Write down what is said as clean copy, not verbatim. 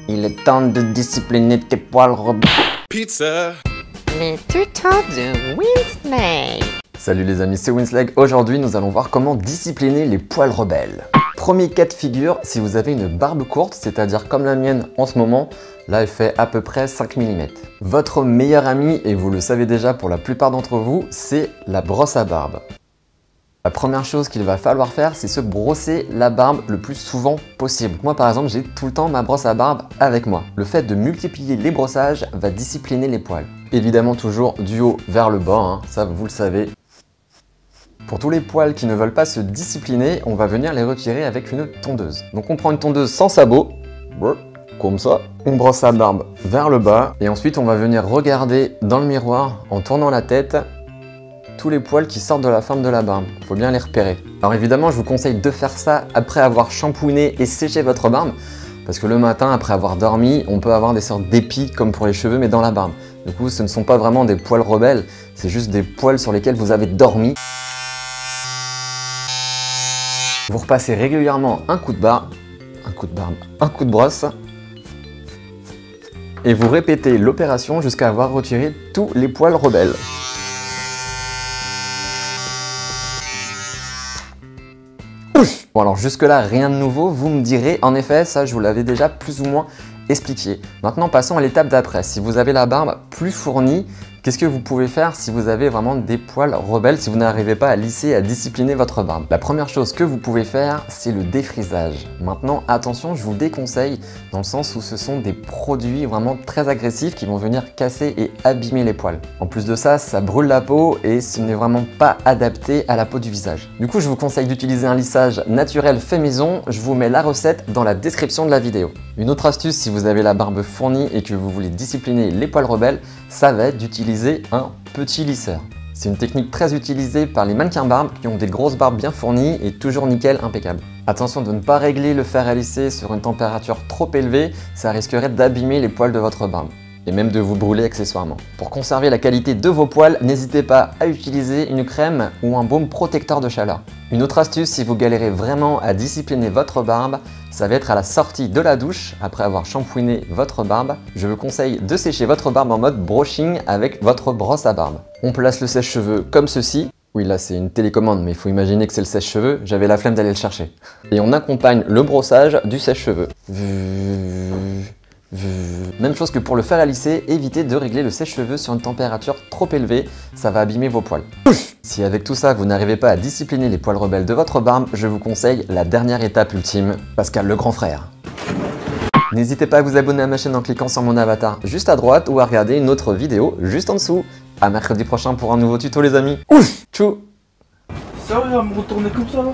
Il est temps de discipliner tes poils rebelles. Pizza. Les tutos de Winsley. Salut les amis, c'est Winsley. Aujourd'hui, nous allons voir comment discipliner les poils rebelles. Premier cas de figure, si vous avez une barbe courte, c'est-à-dire comme la mienne en ce moment, là elle fait à peu près 5 mm. Votre meilleur ami, et vous le savez déjà pour la plupart d'entre vous, c'est la brosse à barbe. La première chose qu'il va falloir faire, c'est se brosser la barbe le plus souvent possible. Moi par exemple, j'ai tout le temps ma brosse à barbe avec moi. Le fait de multiplier les brossages va discipliner les poils. Évidemment toujours du haut vers le bas, hein, ça vous le savez. Pour tous les poils qui ne veulent pas se discipliner, on va venir les retirer avec une tondeuse. Donc on prend une tondeuse sans sabot, comme ça. On brosse la barbe vers le bas et ensuite on va venir regarder dans le miroir en tournant la tête tous les poils qui sortent de la forme de la barbe. Il faut bien les repérer. Alors évidemment, je vous conseille de faire ça après avoir shampooiné et séché votre barbe parce que le matin, après avoir dormi, on peut avoir des sortes d'épis comme pour les cheveux mais dans la barbe. Du coup, ce ne sont pas vraiment des poils rebelles, c'est juste des poils sur lesquels vous avez dormi. Vous repassez régulièrement un coup de barbe, un coup de brosse et vous répétez l'opération jusqu'à avoir retiré tous les poils rebelles. Bon alors jusque là rien de nouveau, vous me direz, en effet ça je vous l'avais déjà plus ou moins expliqué. Maintenant passons à l'étape d'après. Si vous avez la barbe plus fournie, qu'est-ce que vous pouvez faire si vous avez vraiment des poils rebelles, si vous n'arrivez pas à lisser, à discipliner votre barbe? La première chose que vous pouvez faire, c'est le défrisage. Maintenant, attention, je vous le déconseille dans le sens où ce sont des produits vraiment très agressifs qui vont venir casser et abîmer les poils. En plus de ça, ça brûle la peau et ce n'est vraiment pas adapté à la peau du visage. Du coup, je vous conseille d'utiliser un lissage naturel fait maison. Je vous mets la recette dans la description de la vidéo. Une autre astuce, si vous avez la barbe fournie et que vous voulez discipliner les poils rebelles, ça va être d'utiliser un petit lisseur. C'est une technique très utilisée par les mannequins barbes qui ont des grosses barbes bien fournies et toujours nickel, impeccable. Attention de ne pas régler le fer à lisser sur une température trop élevée, ça risquerait d'abîmer les poils de votre barbe et même de vous brûler accessoirement. Pour conserver la qualité de vos poils, n'hésitez pas à utiliser une crème ou un baume protecteur de chaleur. Une autre astuce, si vous galérez vraiment à discipliner votre barbe, ça va être à la sortie de la douche, après avoir shampooiné votre barbe. Je vous conseille de sécher votre barbe en mode brushing avec votre brosse à barbe. On place le sèche-cheveux comme ceci. Oui, là c'est une télécommande, mais il faut imaginer que c'est le sèche-cheveux, j'avais la flemme d'aller le chercher. Et on accompagne le brossage du sèche-cheveux. Même chose que pour le fer à lisser, évitez de régler le sèche-cheveux sur une température trop élevée, ça va abîmer vos poils. Si avec tout ça vous n'arrivez pas à discipliner les poils rebelles de votre barbe, je vous conseille la dernière étape ultime, Pascal le grand frère. N'hésitez pas à vous abonner à ma chaîne en cliquant sur mon avatar juste à droite ou à regarder une autre vidéo juste en dessous. À mercredi prochain pour un nouveau tuto les amis. Tchou. Ça va me retourner comme ça là?